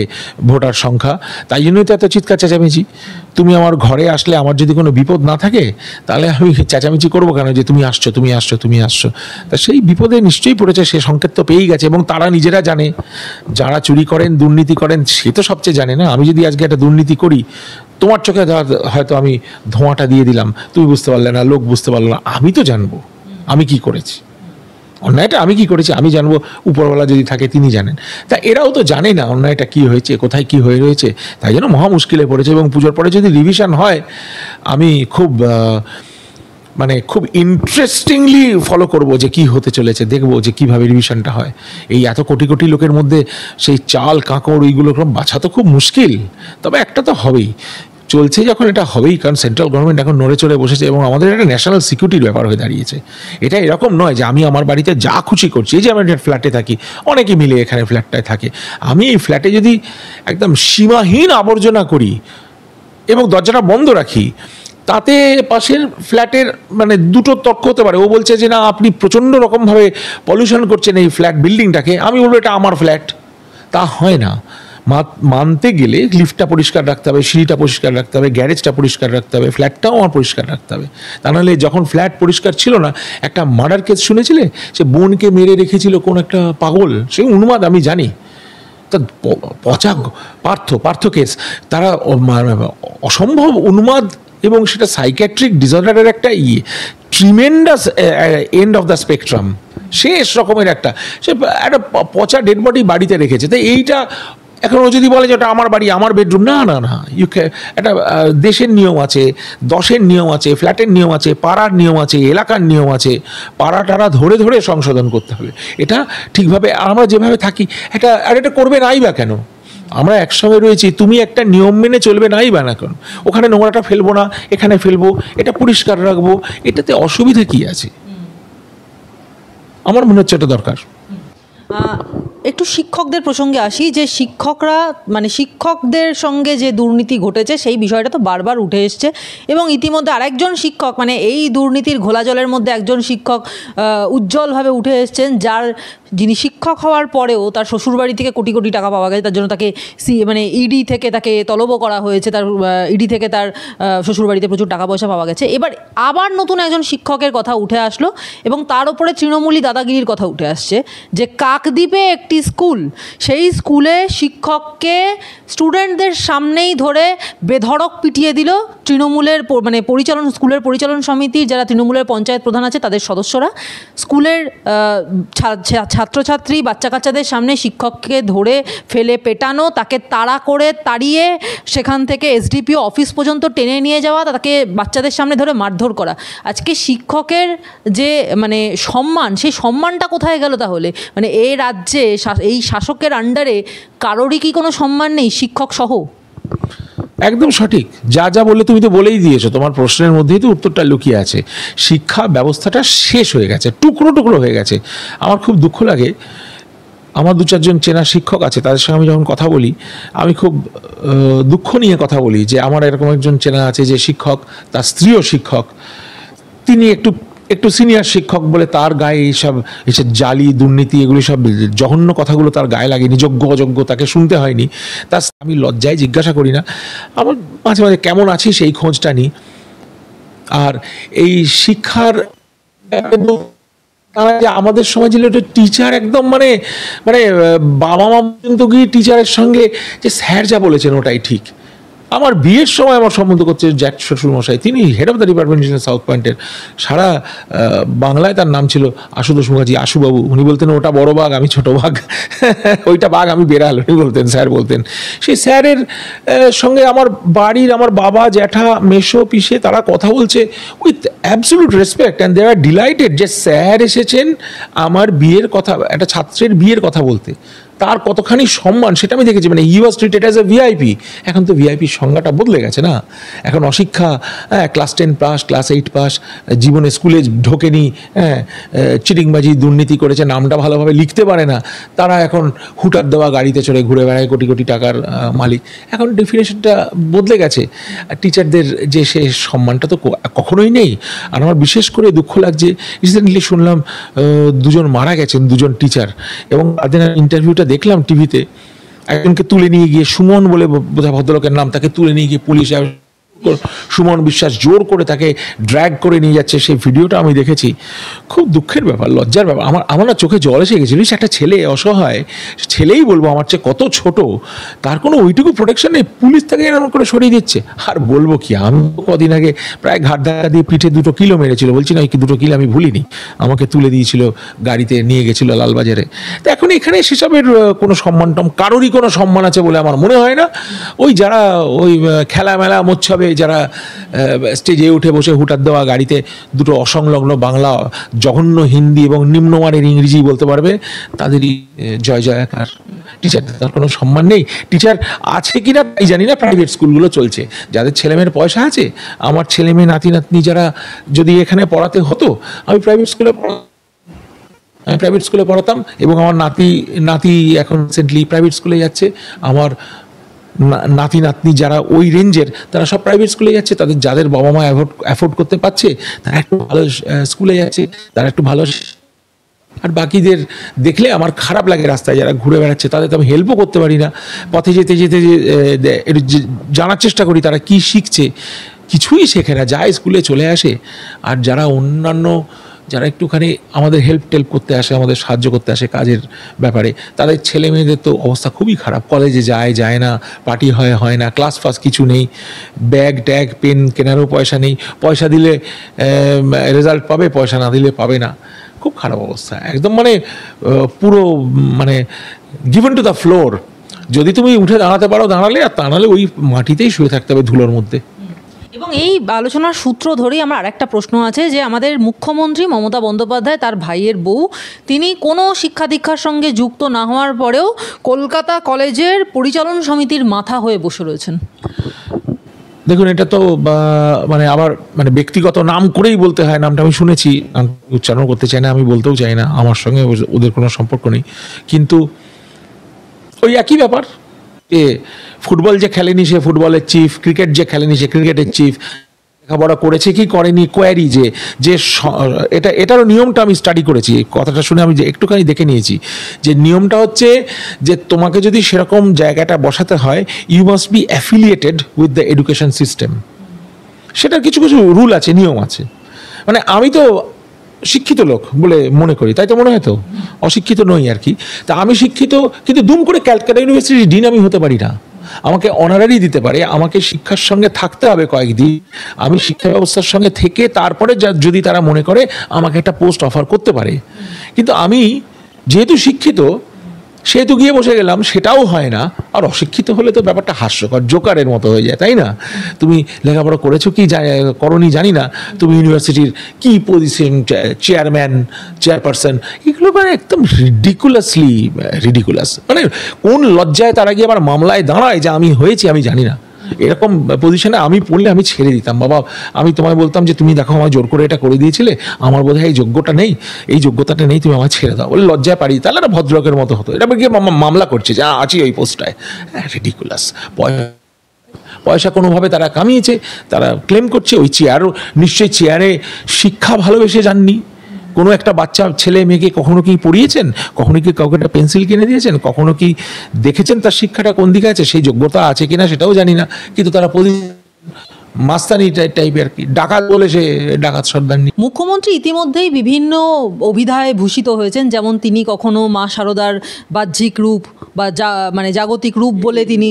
ভোটার সংখ্যা। তাই জন্যই তো এত চিৎকার চেঁচামেচি। তুমি আমার ঘরে আসলে আমার যদি কোনো বিপদ না থাকে, তাহলে আমি চেঁচামেচি করবো কেন যে তুমি আসছো তুমি আসছো তুমি আসছো? তা সেই বিপদে নিশ্চয়ই পড়েছে, সে সংকেত তো পেয়েই গেছে, এবং তারা নিজেরা জানে, যারা চুরি করেন দুর্নীতি করেন সে তো সবচেয়ে জানে না। আমি যদি আজকে একটা দুর্নীতি করি, তোমার চোখে হয়তো আমি ধোঁয়াটা দিয়ে দিলাম, তুমি বুঝতে পারলে না, লোক বুঝতে পারলো না, আমি তো জানবো আমি কি করেছি, অন্যায়টা আমি কি করেছি আমি জানবো, উপরওয়ালা যদি থাকে তিনি জানেন। তা এরাও তো জানে না অন্যায়টা কি হয়েছে, কোথায় কি হয়ে রয়েছে, তাই জন্য মহা মুশকিলে পড়েছে। এবং পুজোর পরে যদি রিভিশন হয়, আমি খুব ইন্টারেস্টিংলি ফলো করব যে কি হতে চলেছে, দেখবো যে কিভাবে রিভিশনটা হয়। এই এত কোটি কোটি লোকের মধ্যে সেই চাল কাঁকড় ওইগুলো বাছা তো খুব মুশকিল, তবে একটা তো হবেই, চলছে যখন এটা হবেই, কারণ সেন্ট্রাল গভর্নমেন্ট এখন নড়ে চড়ে বসেছে, এবং আমাদের একটা ন্যাশনাল সিকিউরিটির ব্যাপার হয়ে দাঁড়িয়েছে। এটা এরকম নয় যে আমি আমার বাড়িতে যা খুশি করছি, এই যে আমি একটা ফ্ল্যাটে থাকি, অনেকে মিলে এখানে ফ্ল্যাটটায় থাকে, আমি এই ফ্ল্যাটে যদি একদম সীমাহীন আবর্জনা করি এবং দরজাটা বন্ধ রাখি, তাতে পাশের ফ্ল্যাটের দুটো তর্ক হতে পারে। ও বলছে যে না, আপনি প্রচণ্ড রকমভাবে পলিউশন করছেন এই ফ্ল্যাট বিল্ডিংটাকে, আমি বলবো এটা আমার ফ্ল্যাট। তা হয় না, মানতে গেলে লিফটটা পরিষ্কার রাখতে হবে, সিঁড়িটা পরিষ্কার রাখতে হবে, গ্যারেজটা পরিষ্কার রাখতে হবে, ফ্ল্যাটটাও আমার পরিষ্কার রাখতে হবে। তা নাহলে যখন ফ্ল্যাট পরিষ্কার ছিল না, একটা মার্ডার কেস শুনেছিলে, সে বোনকে মেরে রেখেছিল কোন একটা পাগল, সে উন্মাদ, আমি জানি, তা পচা পার্থ কেস, তারা অসম্ভব উন্মাদ, এবং সেটা সাইকিয়াট্রিক ডিসঅর্ডারের একটা tremendous end of the spectrum, শেষ রকমের একটা পচা ডেড বডি বাড়িতে রেখেছে। তাই এইটা এখন ও যদি বলে যে ওটা আমার বাড়ি, আমার বেডরুম, না, একটা দেশের নিয়ম আছে, দশের নিয়ম আছে, ফ্ল্যাটের নিয়ম আছে, পাড়ার নিয়ম আছে, এলাকার নিয়ম আছে, পাড়াটারা ধরে ধরে সংশোধন করতে হবে। এটা ঠিকভাবে আমরা যেভাবে থাকি, এটা করবে নাই বা কেন? আমরা একসঙ্গে রয়েছি, তুমি একটা নিয়ম মেনে চলবে নাই বা না কেন? ওখানে নোংরাটা ফেলবো না, এখানে ফেলবো, এটা পরিষ্কার রাখবো, এটাতে অসুবিধা কি আছে? আমার মনে হচ্ছে এটা দরকার। একটু শিক্ষকদের প্রসঙ্গে আসি, যে শিক্ষকরা মানে শিক্ষকদের সঙ্গে যে দুর্নীতি ঘটেছে সেই বিষয়টা তো বারবার উঠে এসছে, এবং ইতিমধ্যে আরেকজন শিক্ষক মানে এই দুর্নীতির ঘোলা জলের মধ্যে একজন শিক্ষক উজ্জ্বলভাবে উঠে এসছেন, যিনি শিক্ষক হওয়ার পরেও তার শ্বশুরবাড়ি থেকে কোটি কোটি টাকা পাওয়া গেছে, তার জন্য তাকে মানে ইডি থেকে তাকে তলবও করা হয়েছে, তার ইডি থেকে তার শ্বশুরবাড়িতে প্রচুর টাকা পয়সা পাওয়া গেছে। এবার আবার নতুন একজন শিক্ষকের কথা উঠে আসলো এবং তার উপরে তৃণমূলী দাদাগিরির কথা উঠে আসছে, যে কাকদ্বীপে একটি স্কুল, সেই স্কুলে শিক্ষককে স্টুডেন্টদের সামনেই ধরে বেধড়ক পিটিয়ে দিল তৃণমূলের মানে স্কুলের পরিচালন সমিতির যারা তৃণমূলের পঞ্চায়েত প্রধান আছে তাদের সদস্যরা। স্কুলের ছাত্রছাত্রী বাচ্চা কাচ্চাদের সামনে শিক্ষককে ধরে ফেলে পেটানো, তাকে তাড়া করে তাড়িয়ে সেখান থেকে এসডিপিও অফিস পর্যন্ত টেনে নিয়ে যাওয়া, তাকে বাচ্চাদের সামনে ধরে মারধর করা। আজকে শিক্ষকের যে মানে সম্মান, সেই সম্মানটা কোথায় গেল তাহলে? মানে এই রাজ্যে এই শাসকের আন্ডারে কারোরই কি কোনো সম্মান নেই, শিক্ষক সহ? একদম সঠিক, যা যা বললে তুমি তো বলেই দিয়েছো, তোমার প্রশ্নের মধ্যেই তো উত্তরটা লুকিয়ে আছে। শিক্ষা ব্যবস্থাটা শেষ হয়ে গেছে, টুকরো টুকরো হয়ে গেছে। আমার খুব দুঃখ লাগে, আমার 2-4জন চেনা শিক্ষক আছে, তাদের সঙ্গে আমি যখন কথা বলি আমি খুব দুঃখ নিয়ে কথা বলি যে আমার এরকম একজন চেনা আছে যে শিক্ষক, তার স্ত্রীও শিক্ষক, তিনি একটু সিনিয়র শিক্ষক বলে তার গায়ে এইসব জালি দুর্নীতি এগুলি সব জঘন্য কথাগুলো তার গায়ে লাগেনি, যোগ্য অযোগ্য তাকে শুনতে হয়নি। তার আমি লজ্জায় জিজ্ঞাসা করি না, আমার মাঝে মাঝে কেমন আছি সেই খোঁজটা নিই। আর এই শিক্ষার যে আমাদের সমাজে টিচার একদম মানে বাবা মা পর্যন্ত গিয়ে টিচারের সঙ্গে যে স্যার যা বলেছেন ওটাই ঠিক। আমার বিয়ের সময় আমার সম্বন্ধ করছে জ্যাঠ শ্বশুরমশাই, তিনি হেড অফ দ্য ডিপার্টমেন্ট ছিলেন সাউথ পয়েন্টের, সারা বাংলায় তার নাম ছিল আশুতোষ মুখার্জি, আশুবাবু। উনি বলতেন ওটা বড় বাঘ, আমি ছোট বাঘ, ওইটা বাঘ আমি বেড়াল, উনি বলতেন, স্যার বলতেন। সেই স্যারের সঙ্গে আমার বাড়ির আমার বাবা, জ্যাঠা, মেসো, পিসে তারা কথা বলছে with absolute respect, and they are delighted যে স্যার এসেছেন আমার বিয়ের কথা, একটা ছাত্রের বিয়ের কথা বলতে। তার কতখানি সম্মান সেটা আমি দেখেছি। মানে হি ওয়াজ ট্রিটেড অ্যাজ এ ভিআইপি। এখন তো ভিআইপির সংজ্ঞাটা বদলে গেছে না, এখন অশিক্ষা, ক্লাস 10 পাস, ক্লাস 8 পাস, জীবনে স্কুলে ঢোকেনি, চিটিংবাজি দুর্নীতি করেছে, নামটা ভালোভাবে লিখতে পারে না, তারা এখন হুটার দেওয়া গাড়িতে চড়ে ঘুরে বেড়ায়, কোটি কোটি টাকার মালিক। এখন ডেফিনেশনটা বদলে গেছে। টিচারদের যে সে সম্মানটা তো কখনোই নেই। আর আমার বিশেষ করে দুঃখ লাগছে, রিসেন্টলি শুনলাম 2জন মারা গেছেন, 2জন টিচার, এবং তাদের ইন্টারভিউটা দেখলাম টিভিতে। একজনকে তুলে নিয়ে গিয়ে, সুমন বলে বোধহয় ভদ্রলোকের নাম, তাকে তুলে নিয়ে গিয়ে পুলিশ, সুমন বিশ্বাস জোর করে তাকে ড্র্যাগ করে নিয়ে যাচ্ছে, সেই ভিডিওটা আমি দেখেছি। খুব দুঃখের ব্যাপার, লজ্জার ব্যাপার। আমার না চোখে জল এসে গেছিল। একটা ছেলে অসহায়, ছেলেই বলবো আমার চেয়ে কত ছোট, তার কোনো ওইটুকু প্রোটেকশন নেই, পুলিশ তাকে এরকম করে সরিয়ে দিচ্ছে। আর বলবো কি, আমি কদিন আগে প্রায় ঘাট ধাক্কা দিয়ে পিঠে 2 কিলো মেরেছিল, বলছি না, 2 কিলো আমি ভুলিনি, আমাকে তুলে দিয়েছিল, গাড়িতে নিয়ে গেছিল লালবাজারে। তো এখন এখানে সেসবের কোনো সম্মান কারোরই কোনো সম্মান আছে বলে আমার মনে হয় না। ওই যারা ওই খেলামেলা মোচ্ছবে যারা স্টেজে উঠে বসে হুটার দেওয়া গাড়িতে 2 অসংলগ্ন বাংলা, জঘন্য হিন্দি এবং নিম্নমানের ইংরেজি বলতে পারবে, তাদেরই জয় জয়কার। টিচারদের তার কোনো সম্মান নেই। টিচার আছে কিনা তাই জানি না, প্রাইভেট স্কুলগুলো চলছে, যাদের ছেলেমেয়ের পয়সা আছে। আমার ছেলেমেয়ে নাতি নাতনি যারা যদি এখানে পড়াতে হতো, আমি প্রাইভেট স্কুলে পড়াতাম, এবং আমার নাতি এখন রিসেন্টলি প্রাইভেট স্কুলে যাচ্ছে। আমার নাতি নাতনি যারা ওই রেঞ্জের, তারা সব প্রাইভেট স্কুলে যাচ্ছে। যাদের বাবা মা অ্যাফোর্ড করতে পারছে, তারা একটু ভালো স্কুলে যাচ্ছে, তারা একটু ভালো। আর বাকিদের দেখলে আমার খারাপ লাগে, রাস্তায় যারা ঘুরে বেড়াচ্ছে তাদের তো আমি হেল্পও করতে পারি না। পথে যেতে যেতে একটু জানার চেষ্টা করি তারা কি শিখছে, কিছুই শেখে না, যায় স্কুলে চলে আসে। আর যারা অন্যান্য যারা একটুখানি আমাদের হেল্প করতে আসে, আমাদের সাহায্য করতে আসে কাজের ব্যাপারে, তাদের ছেলে মেয়েদের তো অবস্থা খুবই খারাপ। কলেজে যায় না, পার্টি হয় না, ক্লাস ফাস কিছু নেই, ব্যাগ ট্যাগ পেন কেনারও পয়সা নেই, পয়সা দিলে রেজাল্ট পাবে, পয়সা না দিলে পাবে না। খুব খারাপ অবস্থা একদম, মানে পুরো মানে গিভেন টু দ্য ফ্লোর। যদি তুমি উঠে দাঁড়াতে পারো দাঁড়ালে, আর তা নাহলে ওই মাটিতেই শুয়ে থাকতে হবে ধুলোর মধ্যে। এবং এই আলোচনার সূত্র ধরেই আমার আরেকটা প্রশ্ন আছে, যে আমাদের মুখ্যমন্ত্রী মমতা বন্দ্যোপাধ্যায়, তার ভাইয়ের বউ, তিনি কোনো শিক্ষা দীক্ষার সঙ্গে যুক্ত না হওয়ার পরেও কলকাতা কলেজের পরিচালন সমিতির মাথা হয়ে বসে রয়েছেন। দেখুন, এটা তো মানে আবার মানে ব্যক্তিগত নাম করেই বলতে হয়, নামটা আমি শুনেছি, উচ্চারণ করতে চাই না, আমি বলতেও চাই না, আমার সঙ্গে ওদের কোনো সম্পর্ক নেই। কিন্তু ওই একই ব্যাপার, যে ফুটবল যে খেলেনি সে ফুটবলের চিফ, ক্রিকেট যে খেলেনি সে ক্রিকেটের চিফ, লেখাপড়া করেছে কি করেনি কোয়ারি, যে এটারও নিয়মটা আমি স্টাডি করেছি, কথাটা শুনে আমি যে একটুখানি দেখে নিয়েছি, যে নিয়মটা হচ্ছে যে তোমাকে যদি সেরকম জায়গাটা বসাতে হয়, you must be affiliated with the education system. সেটার কিছু কিছু রুল আছে, নিয়ম আছে। মানে আমি তো শিক্ষিত লোক বলে মনে করি, তাই তো মনে হয়, তো অশিক্ষিত নই আর কি। তা আমি শিক্ষিত, কিন্তু দুম করে ক্যালকাটা ইউনিভার্সিটির ডিন আমি হতে পারি না। আমাকে অনারারি দিতে পারে, আমাকে শিক্ষার সঙ্গে থাকতে হবে কয়েকদিন, আমি শিক্ষা ব্যবস্থার সঙ্গে থেকে তারপরে যদি তারা মনে করে আমাকে একটা পোস্ট অফার করতে পারে। কিন্তু আমি যেহেতু শিক্ষিত সেহেতু গিয়ে বসে গেলাম, সেটাও হয় না। আর অশিক্ষিত হলে তো ব্যাপারটা হাস্যকর, জোকারের মতো হয়ে যায়, তাই না? তুমি লেখাপড়া করেছো কি করনি জানি না, তুমি ইউনিভার্সিটির কি পজিশন, চেয়ারম্যান, চেয়ারপারসন, এগুলো মানে একদম রিডিকুলাস। মানে কোন লজ্জায় তারা গিয়ে আবার মামলায় দাঁড়ায় যে আমি হয়েছি আমি জানি না। এরকম পজিশনে আমি পড়লে আমি ছেড়ে দিতাম। বাবা, আমি তোমায় বলতাম যে তুমি দেখো আমার জোর করে এটা করে দিয়েছিলে, আমার বোধহয় এই যোগ্যতা নেই, এই যোগ্যতাটা নেই, তুমি আমার ছেড়ে দাও, বলে লজ্জায় পারি। তাহলে একটা ভদ্রলোকের মতো হতো। এটা গিয়ে মামলা করছে যে আছি ওই পোস্টটায়। রিডিকুলাস। পয়সা কোনোভাবে তারা কামিয়েছে, তারা ক্লেম করছে। ওই চেয়ারও নিশ্চয়ই চেয়ারে শিক্ষা ভালোবেসে যাননি। কোনো একটা বাচ্চা ছেলে মেয়েকে কখনো কি পড়িয়েছেন? কখনো কি কাউকে একটা পেন্সিল কিনে দিয়েছেন? কখনো কি দেখেছেন তার শিক্ষাটা কোন দিকে আছে? সেই যোগ্যতা আছে কিনা সেটাও জানি না, কিন্তু তারা মাস্তানি টাইপের, কি ডাকাত বলে সে ডাকাত সর্দারনি। মুখ্যমন্ত্রী ইতিমধ্যেই বিভিন্ন অভিধায় ভূষিত হয়েছেন, যেমন তিনি কখনো মা শারদার বাহ্যিক রূপ বা মানে জাগতিক রূপ বলে তিনি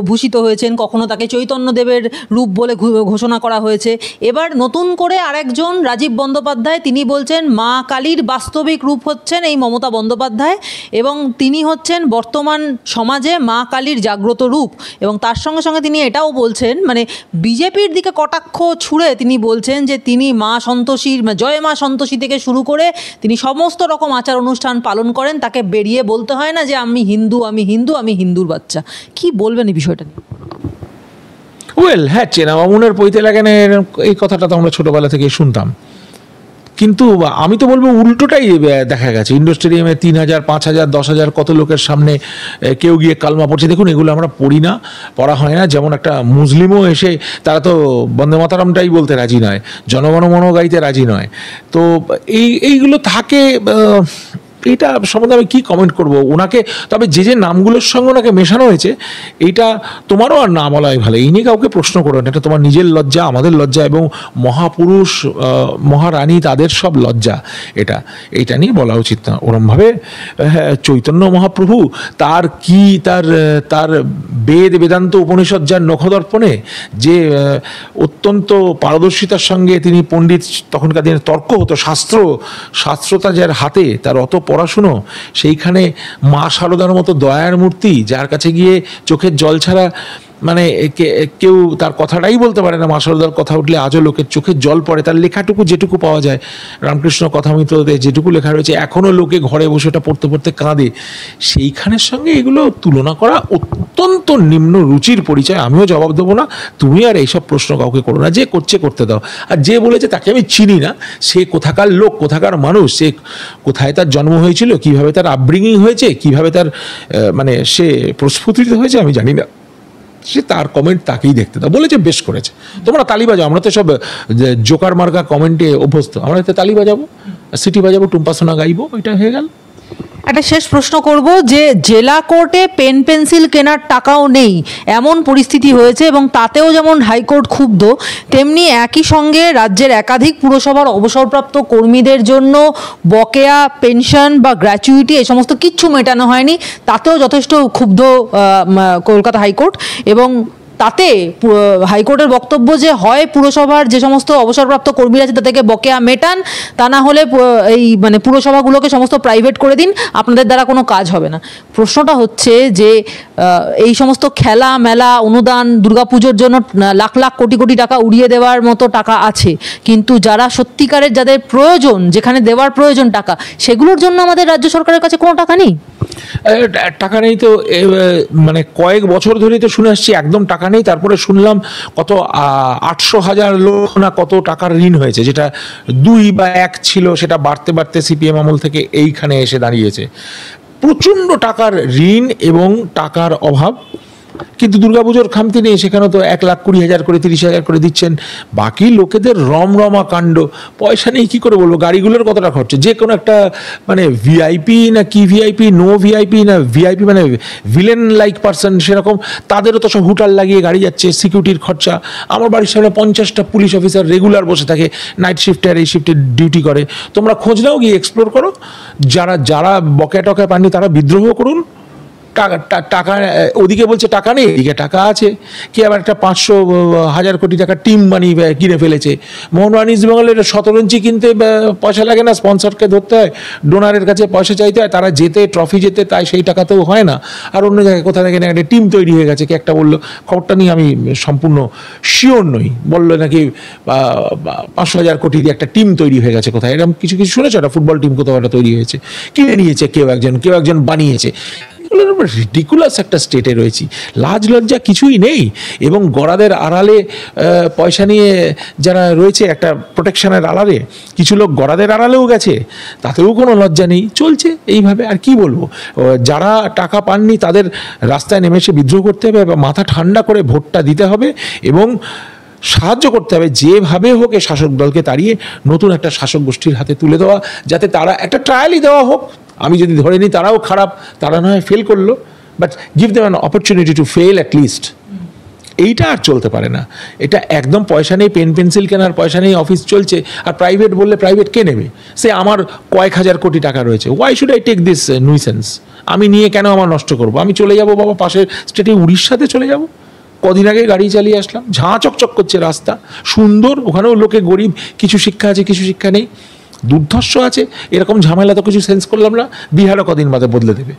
ভূষিত হয়েছেন, কখনো তাকে চৈতন্যদেবের রূপ বলে ঘোষণা করা হয়েছে। এবার নতুন করে আরেকজন রাজীব বন্দ্যোপাধ্যায়, তিনি বলছেন মা কালীর বাস্তবিক রূপ হচ্ছেন এই মমতা বন্দ্যোপাধ্যায়, এবং তিনি হচ্ছেন বর্তমান সমাজে মা কালীর জাগ্রত রূপ। এবং তার সঙ্গে সঙ্গে তিনি এটাও বলছেন, মানে বিজেপির দিকে কটাক্ষ ছুঁড়ে তিনি বলছেন যে তিনি মা সন্তোষীর, জয় মা সন্তোষী থেকে শুরু করে তিনি সমস্ত রকম আচার অনুষ্ঠান পালন করেন, তাকে বেরিয়ে বলতে হয় না যে আমি হিন্দু, আমি হিন্দু, আমি হিন্দুর বাচ্চা। কি বলবেন এই বিষয়টা নিয়ে? ওয়েল, হ্যাঁ, চেনা বামুনের পৈতে লাগে না, এই কথাটা তো আমরা ছোটবেলা থেকে শুনতাম। কিন্তু আমি তো বলবো উল্টোটাই দেখা গেছে। ইন্ডোর স্টেডিয়ামে 3,000, 5,000, 10,000 কত লোকের সামনে কেউ গিয়ে কালমা পড়ছে। দেখুন, এগুলো আমরা পড়ি না, পড়া হয় না। যেমন একটা মুসলিমও এসে তারা তো বন্দে মাতারামটাই বলতে রাজি নয়, জনগণমন গাইতে রাজি নয়। তো এইগুলো থাকে। এটা সম্বন্ধে আমি কী কমেন্ট করবো ওনাকে? তবে যে নামগুলোর সঙ্গে ওনাকে মেশানো হয়েছে, এইটা তোমারও আর না বলাই ভালো। এই নিয়ে কাউকে প্রশ্ন করো না, এটা তোমার নিজের লজ্জা, আমাদের লজ্জা, এবং মহাপুরুষ মহারানী তাদের সব লজ্জা। এইটা নিয়ে বলা উচিত না ওরমভাবে। চৈতন্য মহাপ্রভু তার কি তার বেদ বেদান্ত উপনিষদ যার নখদর্পণে, যে অত্যন্ত পারদর্শিতার সঙ্গে তিনি পণ্ডিত, তখনকার দিনে তর্ক হতো, শাস্ত্রতা যার হাতে, তার অত পড়াশুনো, সেইখানে মা শারদার মতো দয়ার মূর্তি, যার কাছে গিয়ে চোখের জল ছাড়া মানে কেউ তার কথাটাই বলতে পারে না। মা শারদার কথা উঠলে আজও লোকের চোখের জল পড়ে। তার লেখাটুকু যেটুকু পাওয়া যায়, রামকৃষ্ণ কথামৃততে যেটুকু লেখা রয়েছে, এখনও লোকে ঘরে বসে ওটা পড়তে পড়তে কাঁদে। সেইখানের সঙ্গে এগুলো তুলনা করা অত্যন্ত নিম্ন রুচির পরিচয়। আমিও জবাব দেবো না, তুমি আর এইসব প্রশ্ন কাউকে করো না। যে করছে করতে দাও। আর যে বলেছে তাকে আমি চিনি না, সে কোথাকার লোক, কোথাকার মানুষ, সে কোথায় তার জন্ম হয়েছিল, কিভাবে তার আপব্রিঙ্গিং হয়েছে, কিভাবে তার মানে সে প্রস্ফুটিত হয়েছে আমি জানি না। সে তার কমেন্ট তাকেই দেখতে দাও। বলেছে বেশ করেছে, তোমরা তালি বাজাও। আমরা তো সব জোকার মার্কা কমেন্টে অভ্যস্ত, আমরা এতে তালি বাজাবো, সিটি বাজাবো, টুম্পা সোনা গাইবো, এটা হয়ে গেল। একটা শেষ প্রশ্ন করব, যে জেলা কোর্টে পেন পেন্সিল কেনার টাকাও নেই এমন পরিস্থিতি হয়েছে, এবং তাতেও যেমন হাইকোর্ট ক্ষুব্ধ, তেমনি একই সঙ্গে রাজ্যের একাধিক পুরসভার অবসরপ্রাপ্ত কর্মীদের জন্য বকেয়া পেনশন বা গ্র্যাচুইটি এই সমস্ত কিচ্ছু মেটানো হয়নি, তাতেও যথেষ্ট ক্ষুব্ধ কলকাতা হাইকোর্ট। এবং তাতে হাইকোর্টের বক্তব্য যে হয় পুরসভার যে সমস্ত অবসরপ্রাপ্ত কর্মীরা আছে তাদেরকে বকেয়া মেটান, তা না হলে এই মানে পুরসভাগুলোকে সমস্ত প্রাইভেট করে দিন, আপনাদের দ্বারা কোনো কাজ হবে না। প্রশ্নটা হচ্ছে যে এই সমস্ত খেলা মেলা অনুদান, দুর্গাপুজোর জন্য লাখ লাখ কোটি কোটি টাকা উড়িয়ে দেওয়ার মতো টাকা আছে, কিন্তু যারা সত্যিকারের যাদের প্রয়োজন, যেখানে দেওয়ার প্রয়োজন টাকা, সেগুলোর জন্য আমাদের রাজ্য সরকারের কাছে কোনো টাকা নেই। টাকা নেই তো মানে কয়েক বছর ধরেই তো শুনে আসছি একদম টাকা নেই। তারপরে শুনলাম কত 800,000 লোক না কত টাকার ঋণ হয়েছে, যেটা 2 বা 1 ছিল, সেটা বাড়তে বাড়তে সিপিএম আমল থেকে এইখানে এসে দাঁড়িয়েছে। প্রচণ্ড টাকার ঋণ এবং টাকার অভাব। কিন্তু দুর্গাপুজোর খামতি নেই, সেখানে তো 1,20,000 করে 30,000 করে দিচ্ছেন। বাকি লোকেদের রমরমা কাণ্ড, পয়সা নেই কী করে বলবো, গাড়িগুলোর কতটা খরচ, যে কোনো একটা মানে ভিআইপি না কি ভিআইপি, নো ভিআইপি না ভিআইপি মানে ভিলেন লাইক পার্সন, সেরকম তাদেরও তো সব হুটার লাগিয়ে গাড়ি যাচ্ছে, সিকিউরিটির খরচা। আমার বাড়ির সামনে 50টা পুলিশ অফিসার রেগুলার বসে থাকে, নাইট শিফটে আর এই শিফটে ডিউটি করে। তোমরা খোঁজ নাও, গিয়ে এক্সপ্লোর করো, যারা বকেয়া টকেয়া পাননি তারা বিদ্রোহ করুন। টাকা ওদিকে বলছে টাকা নেই, এদিকে টাকা আছে। কি আবার একটা 500,000 কোটি টাকার টিম বানিয়ে কিনে ফেলেছে। মোহনবাগান ইস্ট বেঙ্গলের 17 ইঞ্চি কিনতে পয়সা লাগে না, স্পন্সরকে ধরতে হয়, ডোনারের কাছে পয়সা চাইতে হয়, তারা যেতে ট্রফি যেতে, তাই সেই টাকাতেও হয় না। আর অন্য জায়গায় কোথা থেকে একটা টিম তৈরি হয়ে গেছে, কি একটা বললো, খবরটা নিয়ে আমি সম্পূর্ণ শিওর নই, বললো নাকি 500,000 কোটি দিয়ে একটা টিম তৈরি হয়ে গেছে কোথায়, এরকম কিছু কিছু শুনেছো, একটা ফুটবল টিম কোথাও একটা তৈরি হয়েছে, কিনে নিয়েছে কেউ একজন বানিয়েছে। রিডিকুলাস একটা স্টেটে রয়েছি, লাজ লজ্জা কিছুই নেই। এবং গড়াদের আড়ালে পয়সা নিয়ে যারা রয়েছে, একটা প্রোটেকশনের আড়ালে, কিছু লোক গড়াদের আড়ালেও গেছে, তাতেও কোনো লজ্জা নেই, চলছে এইভাবে। আর কি বলবো, যারা টাকা পাননি তাদের রাস্তায় নেমে এসে বিদ্রোহ করতে হবে, বা মাথা ঠান্ডা করে ভোটটা দিতে হবে এবং সাহায্য করতে হবে, যেভাবে হোক এই শাসক দলকে তাড়িয়ে নতুন একটা শাসক গোষ্ঠীর হাতে তুলে দেওয়া, যাতে তারা একটা ট্রায়ালই দেওয়া হোক। আমি যদি ধরে নিই তারাও খারাপ, তারা নয় ফেল করলো, but give them an opportunity to fail at least. এইটা আর চলতে পারে না। এটা একদম পয়সা নেই, পেন পেন্সিল কেনার পয়সা নেই, অফিস চলছে, আর প্রাইভেট বললে প্রাইভেট কে নেবে? সে আমার কয়েক হাজার কোটি টাকা রয়েছে, why should I take this nuisance? আমি নিয়ে কেন আমার নষ্ট করবো? আমি চলে যাব বাবা পাশের স্টেটে, উড়িষ্যাতে চলে যাব। কদিন আগে গাড়ি চালিয়ে আসলাম, ঝাঁ চকচক করছে রাস্তা, সুন্দর, ওখানেও লোকে গরিব, কিছু শিক্ষা আছে কিছু শিক্ষা নেই, দুর্ধর্ষ আছে। এরকম ঝামেলা তো কিছু সেন্স করলাম না, বিহারও কদিন বাদে বদলে দেবে।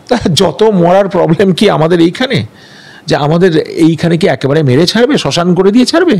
তা যত মরার প্রবলেম কি আমাদের এইখানে, যে আমাদের এইখানে কি একেবারে মেরে ছাড়বে, শ্মশান করে দিয়ে ছাড়বে?